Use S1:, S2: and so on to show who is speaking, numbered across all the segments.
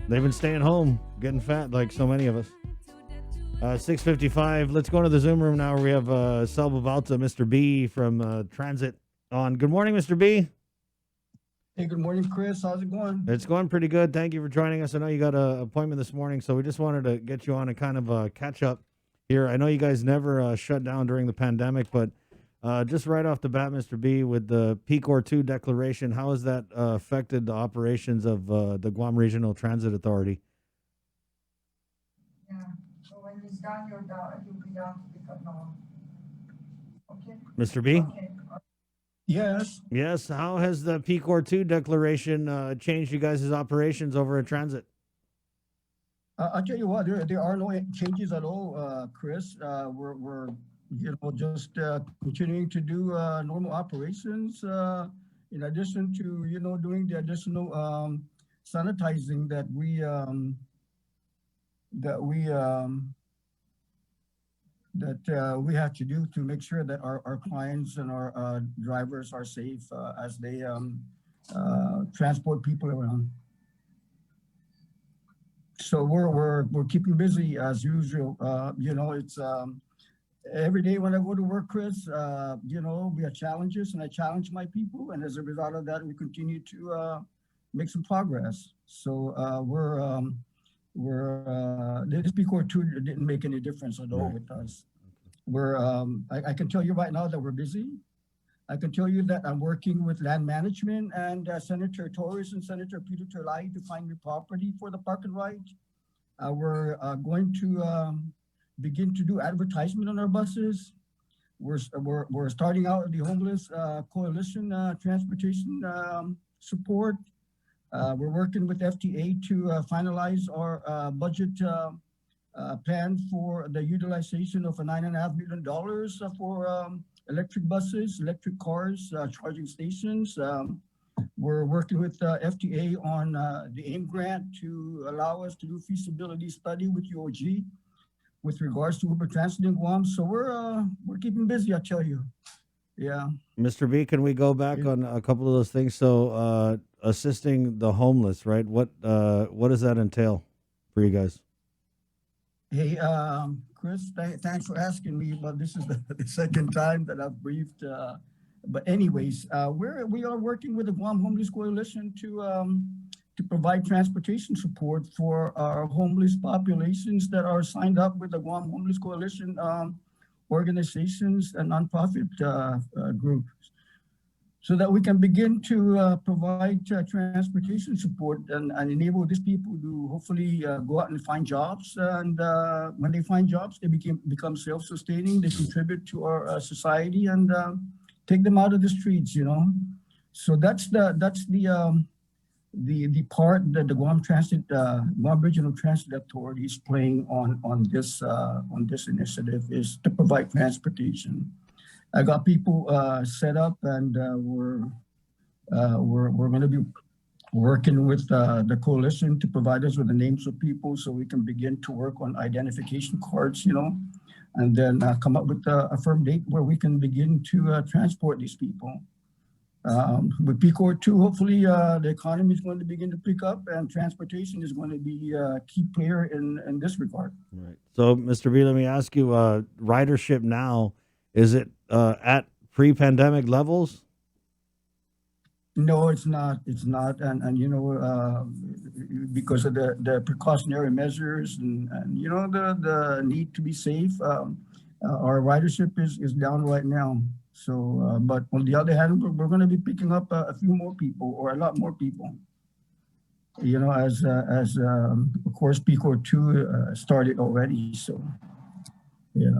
S1: They've been staying home, getting fat like so many of us. 6:55. Let's go into the Zoom room now where we have Babauta, Mr. B from Transit on. Good morning, Mr. B.
S2: Hey, good morning, Chris. How's it going?
S1: It's going pretty good. Thank you for joining us. I know you got an appointment this morning, so we just wanted to get you on and kind of catch up here. I know you guys never shut down during the pandemic, but just right off the bat, Mr. B, with the PCOR 2 declaration, how has that affected the operations of the Guam Regional Transit Authority?
S3: Yeah. So when it's done, you'll be down to pick up now. Okay.
S1: Mr. B?
S3: Okay.
S2: Yes.
S1: Yes. How has the PCOR 2 declaration changed you guys' operations over at Transit?
S2: I'll tell you what, there are no changes at all, Chris. We're just continuing to do normal operations. In addition to doing the additional sanitizing that we have to do to make sure that our clients and our drivers are safe as they transport people around. So we're keeping busy as usual. It's every day when I go to work, Chris. We have challenges, and I challenge my people, and as a result of that, we continue to make some progress. So this PCOR 2 didn't make any difference at all with us. I can tell you right now that we're busy. I can tell you that I'm working with land management and Senator Torres and Senator Peter Terlai to find new property for the park and ride. We're going to begin to do advertisement on our buses. We're starting out the homeless coalition transportation support. We're working with FTA to finalize our budget plan for the utilization of $9.5 million for electric buses, electric cars, charging stations. We're working with FTA on the AIM grant to allow us to do feasibility study with UOG with regards to Uber Transit in Guam. So we're keeping busy, I tell you. Yeah.
S1: Mr. B, can we go back on a couple of those things? So assisting the homeless, right? What does that entail for you guys?
S2: Hey, Chris, thanks for asking me, but this is the second time that I've briefed. But anyways, we are working with the Guam Homeless Coalition to provide transportation support for our homeless populations that are signed up with the Guam Homeless Coalition organizations and nonprofit groups, so that we can begin to provide transportation support and enable these people to hopefully go out and find jobs. And when they find jobs, they become self-sustaining. They contribute to our society and take them out of the streets. So that's the part that the Guam Regional Transit Authority is playing on this initiative, is to provide transportation. I got people set up, and we're going to be working with the coalition to provide us with the names of people so we can begin to work on identification cards, and then come up with a firm date where we can begin to transport these people. With PCOR 2, hopefully the economy is going to begin to pick up, and transportation is going to be a key player in this regard.
S1: Right. So, Mr. B, let me ask you, ridership now, is it at pre-pandemic levels?
S2: No, it's not. It's not, and because of the precautionary measures and the need to be safe, our ridership is down right now. So, but on the other hand, we're going to be picking up a few more people, or a lot more people. As of course PCOR 2 started already. So, yeah.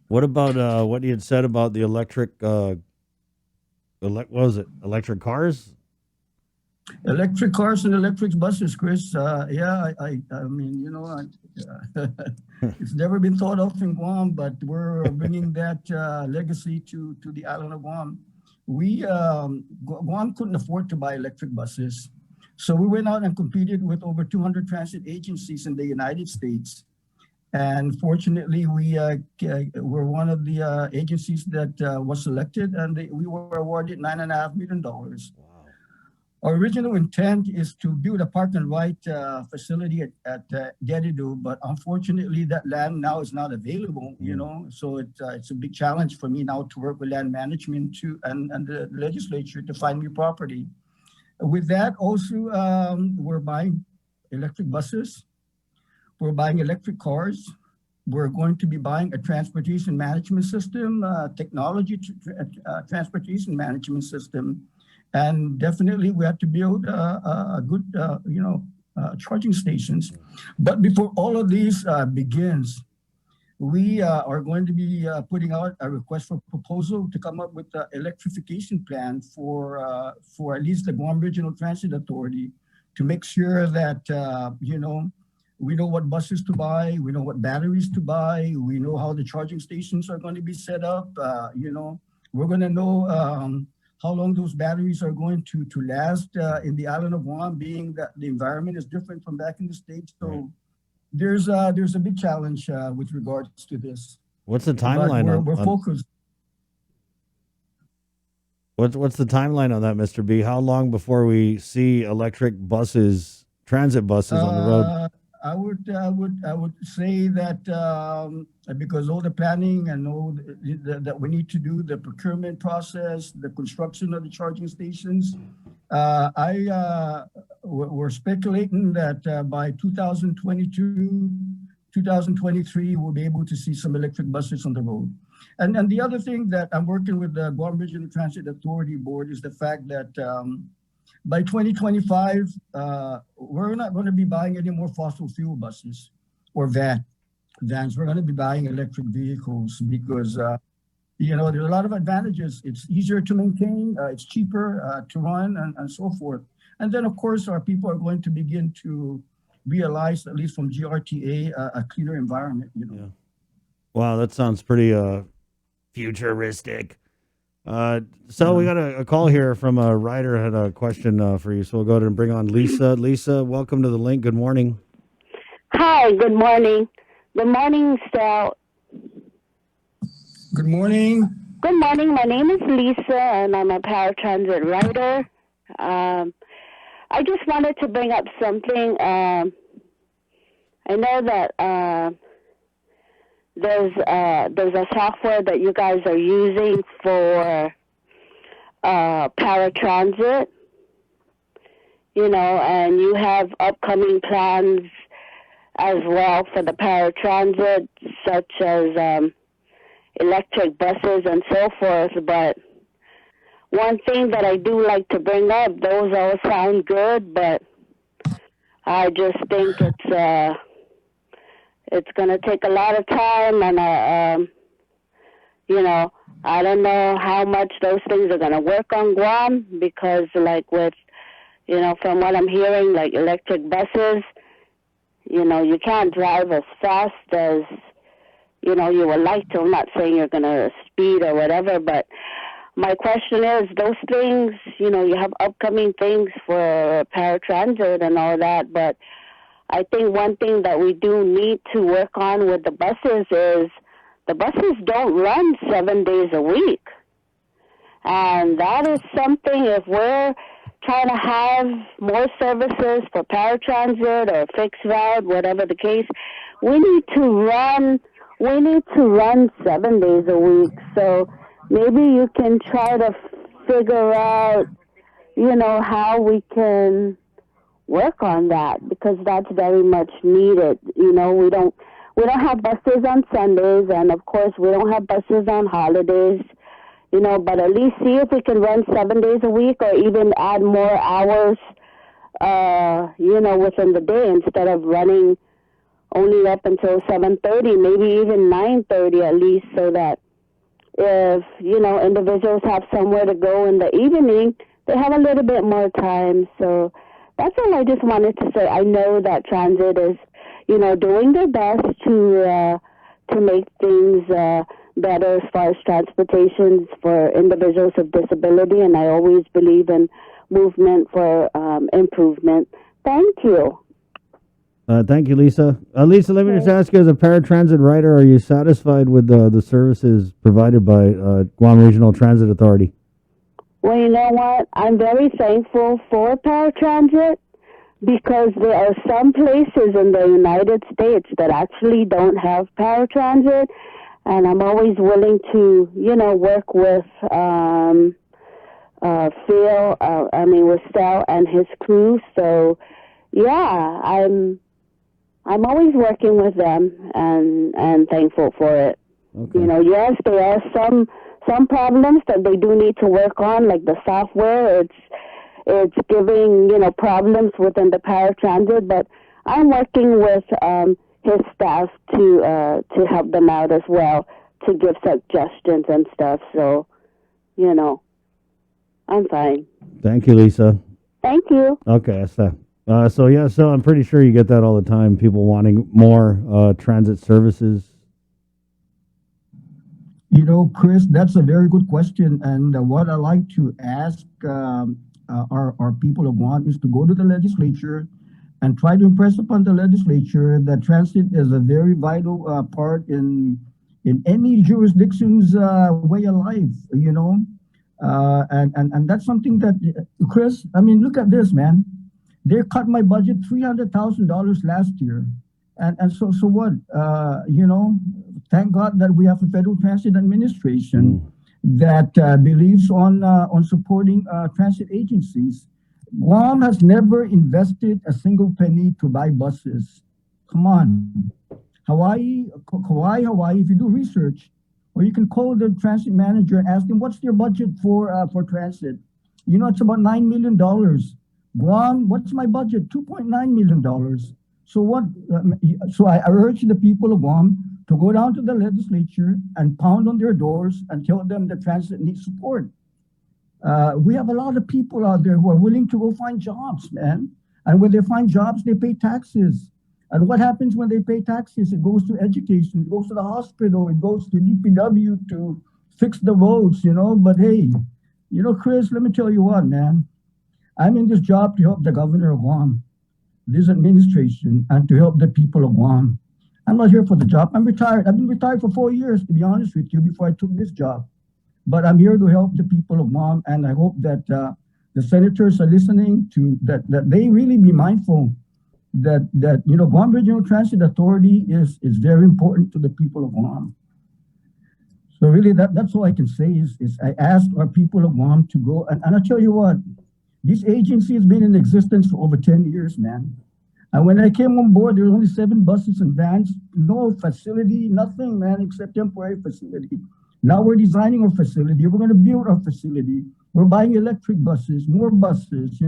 S1: What about what you had said about the electric? What was it? Electric cars?
S2: Electric cars and electric buses, Chris. Yeah, I mean, it's never been thought of in Guam, but we're bringing that legacy to the island of Guam. Guam couldn't afford to buy electric buses, so we went out and competed with over 200 transit agencies in the United States. And fortunately, we were one of the agencies that was selected, and we were awarded $9.5 million.
S1: Wow.
S2: Our original intent is to build a park and ride facility at Gedido, but unfortunately that land now is not available, you know, so it's a big challenge for me now to work with land management and the legislature to find new property. With that also, we're buying electric buses, we're buying electric cars, we're going to be buying a transportation management system, technology transportation management system. And definitely we have to build a good, charging stations. But before all of these begins, we are going to be putting out a request for proposal to come up with an electrification plan for at least the Guam Regional Transit Authority to make sure that, we know what buses to buy, we know what batteries to buy, we know how the charging stations are going to be set up. We're going to know how long those batteries are going to last in the island of Guam, being that the environment is different from back in the States. So there's a big challenge with regards to this.
S1: What's the timeline?
S2: We're focused.
S1: What's the timeline on that, Mr. B? How long before we see electric buses, transit buses on the road?
S2: I would say that because all the planning and all that we need to do, the procurement process, the construction of the charging stations, we're speculating that by 2022, 2023, we'll be able to see some electric buses on the road. And the other thing that I'm working with the Guam Regional Transit Authority Board is the fact that by 2025, we're not going to be buying any more fossil fuel buses or vans. We're going to be buying electric vehicles because, there's a lot of advantages. It's easier to maintain, it's cheaper to run, and so forth. And then, of course, our people are going to begin to realize, at least from GRTA, a cleaner environment.
S1: Yeah. Wow, that sounds pretty futuristic. So we got a call here from a writer had a question for you. So we'll go ahead and bring on Lisa. Lisa, welcome to the link. Good morning.
S4: Hi, good morning. Good morning, Sal.
S2: Good morning.
S4: Good morning. My name is Lisa, and I'm a paratransit writer. I just wanted to bring up something. I know that there's a software that you guys are using for paratransit, and you have upcoming plans as well for the paratransit, such as electric buses and so forth. But one thing that I do like to bring up, those all sound good, but I just think it's going to take a lot of time, and I don't know how much those things are going to work on Guam, because like with, from what I'm hearing, like electric buses, you can't drive as fast as, you would like to. I'm not saying you're going to speed or whatever, but my question is, those things, you have upcoming things for paratransit and all that, but I think one thing that we do need to work on with the buses is the buses don't run 7 days a week. And that is something, if we're trying to have more services for paratransit or fixed route, whatever the case, we need to run 7 days a week. So maybe you can try to figure out, how we can work on that, because that's very much needed. We don't have buses on Sundays, and of course we don't have buses on holidays, but at least see if we can run 7 days a week, or even add more hours, within the day, instead of running only up until 7:30, maybe even 9:30 at least, so that if, individuals have somewhere to go in the evening, they have a little bit more time. So that's all I just wanted to say. I know that transit is, doing their best to make things better as far as transportation for individuals with disability, and I always believe in movement for improvement. Thank you.
S1: Thank you, Lisa. Lisa, let me just ask you, as a paratransit writer, are you satisfied with the services provided by Guam Regional Transit Authority?
S4: Well, you know what? I'm very thankful for paratransit because there are some places in the United States that actually don't have paratransit, and I'm always willing to, work with with Sal and his crew. So, yeah, I'm always working with them and thankful for it.
S1: Okay.
S4: Yes, there are some problems that they do need to work on, like the software. It's giving problems within the paratransit, but I'm working with his staff to help them out as well, to give suggestions and stuff. So, I'm fine.
S1: Thank you, Lisa.
S4: Thank you.
S1: Okay, so I'm pretty sure you get that all the time. People wanting more transit services.
S2: Chris, that's a very good question. And what I like to ask our people of Guam is to go to the legislature and try to impress upon the legislature that transit is a very vital part in any jurisdiction's way of life. And that's something that, Chris, I mean, look at this, man. They cut my budget $300,000 last year. And so what? Thank God that we have a Federal Transit Administration that believes on supporting transit agencies. Guam has never invested a single penny to buy buses. Come on. Hawaii, if you do research, or you can call the transit manager and ask them what's their budget for transit. It's about $9 million. Guam, what's my budget? $2.9 million. So what? So I urge the people of Guam to go down to the legislature and pound on their doors and tell them that transit needs support. We have a lot of people out there who are willing to go find jobs, man. And when they find jobs, they pay taxes. And what happens when they pay taxes? It goes to education, it goes to the hospital, it goes to DPW to fix the roads, But hey, Chris, let me tell you what, man. I'm in this job to help the governor of Guam, this administration, and to help the people of Guam. I'm not here for the job. I'm retired. I've been retired for 4 years, to be honest with you, before I took this job. But I'm here to help the people of Guam, and I hope that the senators are listening to that they really be mindful that Guam Regional Transit Authority is very important to the people of Guam. So really, that's all I can say is I asked our people of Guam to go, and I tell you what, this agency has been in existence for over 10 years, man. And when I came on board, there were only 7 buses and vans, no facility, nothing, man, except temporary facility. Now we're designing our facility. We're going to build our facility. We're buying electric buses, more buses,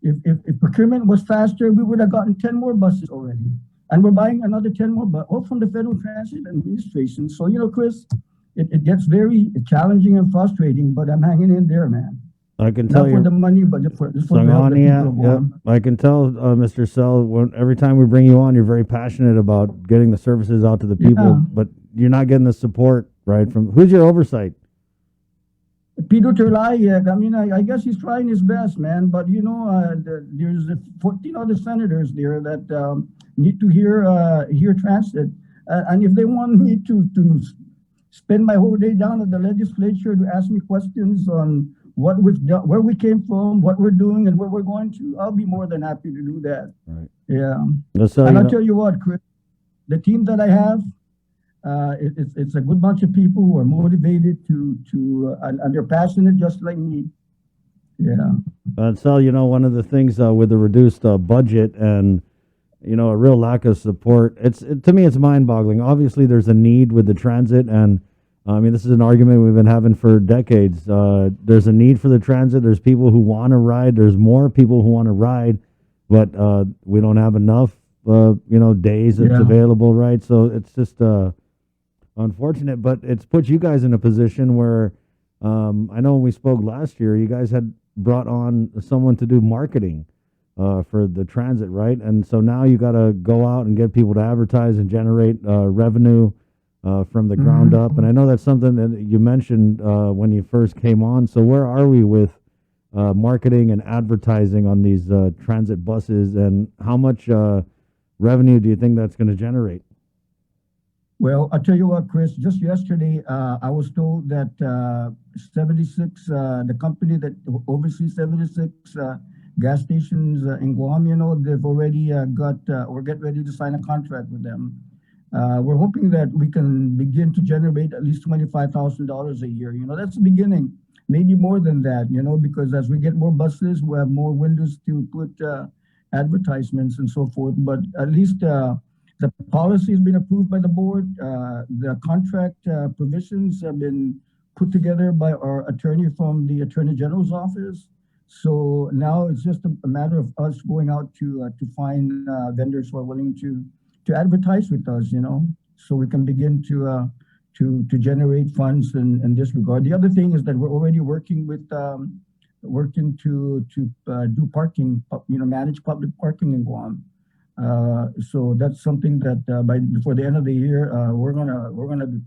S2: If procurement was faster, we would have gotten 10 more buses already. And we're buying another 10 more, but all from the Federal Transit Administration. So, Chris, it gets very challenging and frustrating, but I'm hanging in there, man.
S1: I can tell you.
S2: Not for the money, but just for the people of Guam.
S1: I can tell, Mr. Sell, every time we bring you on, you're very passionate about getting the services out to the people, but you're not getting the support, right? From who's your oversight?
S2: Peter Terlayek, I mean, I guess he's trying his best, man. But there's 14 other senators there that need to hear transit, and if they want me to spend my whole day down at the legislature to ask me questions on what we've done, where we came from, what we're doing, and where we're going to, I'll be more than happy to do that. Right. Yeah. So, and I'll tell you what, Chris, the team that I have, it's a good bunch of people who are motivated and they're passionate just like me. Yeah.
S1: So, one of the things with the reduced budget and, a real lack of support, to me, it's mind-boggling. Obviously, there's a need with the transit, and I mean, this is an argument we've been having for decades. There's a need for the transit. There's people who want to ride. There's more people who want to ride, but we don't have enough, days that's available, right? So it's just unfortunate, but it's put you guys in a position where I know when we spoke last year, you guys had brought on someone to do marketing for the transit, right? And so now you got to go out and get people to advertise and generate revenue from the ground up. And I know that's something that you mentioned when you first came on. So where are we with marketing and advertising on these transit buses, and how much revenue do you think that's going to generate?
S2: Well, I'll tell you what, Chris, just yesterday, I was told that 76, the company that oversees 76 gas stations in Guam, they've already got, or get ready to sign a contract with them. We're hoping that we can begin to generate at least $25,000 a year. That's the beginning, maybe more than that, because as we get more buses, we have more windows to put advertisements and so forth. But at least the policy has been approved by the board. The contract provisions have been put together by our attorney from the Attorney General's office. So now it's just a matter of us going out to find vendors who are willing to advertise with us, so we can begin to generate funds in this regard. The other thing is that we're already working with working to do parking, manage public parking in Guam. So that's something that before the end of the year, we're gonna be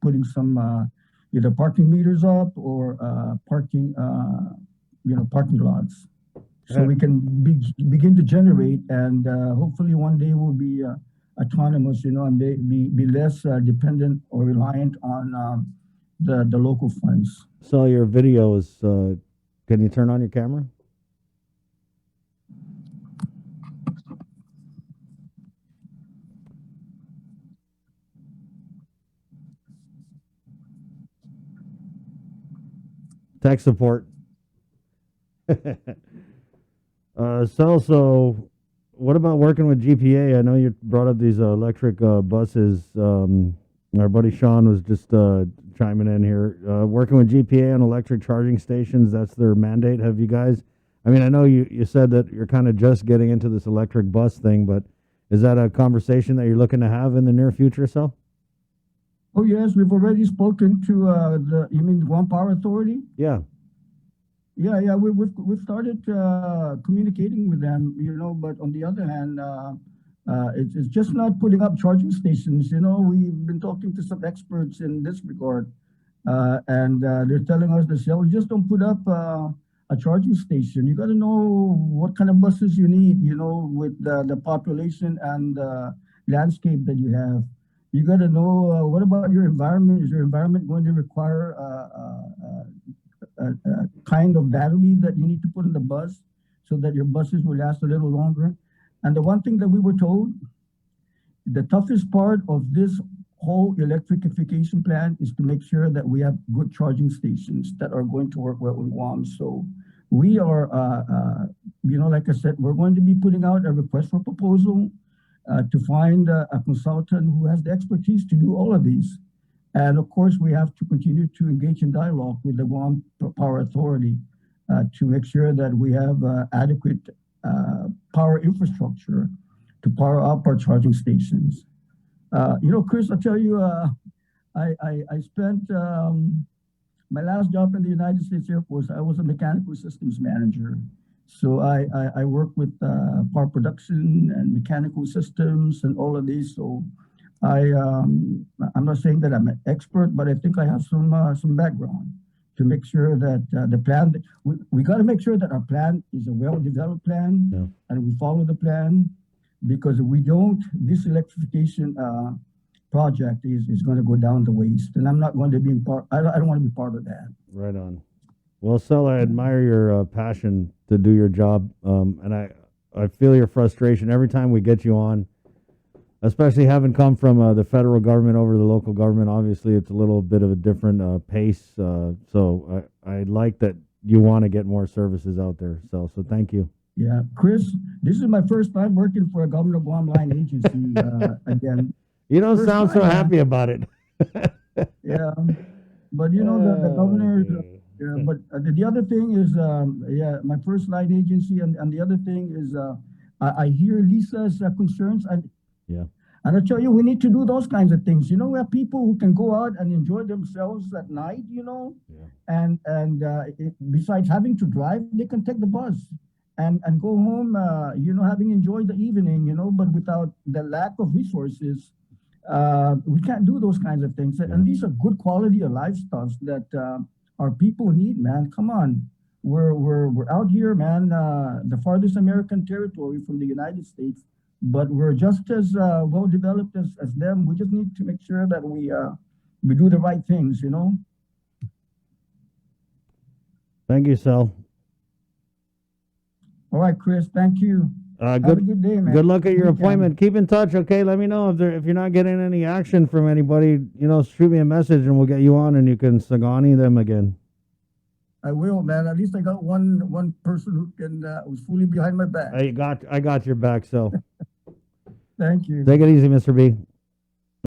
S2: putting some either parking meters up or parking lots, so we can begin to generate, and hopefully one day we'll be autonomous, and be less dependent or reliant on the local funds.
S1: So your videos, can you turn on your camera? Tech support. So what about working with GPA? I know you brought up these electric buses. Our buddy Sean was just chiming in here. Working with GPA on electric charging stations, that's their mandate. Have you guys, I mean, I know you said that you're kind of just getting into this electric bus thing, but is that a conversation that you're looking to have in the near future, so?
S2: Oh, yes, we've already spoken to you mean the Guam Power Authority?
S1: Yeah.
S2: Yeah, we've started communicating with them, but on the other hand, it's just not putting up charging stations. We've been talking to some experts in this regard, and they're telling us that, just don't put up a charging station. You got to know what kind of buses you need, with the population and the landscape that you have. You got to know what about your environment? Is your environment going to require a kind of battery that you need to put in the bus so that your buses will last a little longer? And the one thing that we were told, the toughest part of this whole electrification plan is to make sure that we have good charging stations that are going to work well in Guam. So we are, like I said, we're going to be putting out a request for proposal to find a consultant who has the expertise to do all of these. And of course, we have to continue to engage in dialogue with the Guam Power Authority to make sure that we have adequate power infrastructure to power up our charging stations. Chris, I'll tell you, I spent my last job in the United States Air Force. I was a mechanical systems manager. So I work with power production and mechanical systems and all of these. So I'm not saying that I'm an expert, but I think I have some background to make sure that the plan, we got to make sure that our plan is a well-developed plan, and we follow the plan, because if we don't, this electrification project is going to go down the waste, and I'm not going to be part. I don't want to be part of that.
S1: Right on. Well, Sel, I admire your passion to do your job, and I feel your frustration every time we get you on, especially having come from the federal government over the local government. Obviously, it's a little bit of a different pace, so I like that you want to get more services out there, Sel, so thank you.
S2: Yeah, Chris, this is my first time working for a Governor of Guam line agency again.
S1: You don't sound so happy about it.
S2: Yeah, but the governor... Yeah, but the other thing is, my first line agency, and the other thing is, I hear Lisa's concerns, and I tell you, we need to do those kinds of things. We have people who can go out and enjoy themselves at night, and besides having to drive, they can take the bus and go home, having enjoyed the evening, but without the lack of resources, we can't do those kinds of things. And these are good quality of life stuff that our people need, man. Come on. We're out here, man. The farthest American territory from the United States, but we're just as well developed as them. We just need to make sure that we do the right things, you know.
S1: Thank you, Sal.
S2: All right, Chris. Thank you. Have a
S1: Good
S2: good day, man.
S1: good luck at your
S2: Weekend.
S1: appointment. Keep in touch, okay? Let me know if you're not getting any action from anybody. You know, shoot me a message and we'll get you on and you can Sagani them again.
S2: I will, man. At least I got one person who can who's fully behind my back.
S1: I got your back, so
S2: Thank you.
S1: take it easy, Mr. B.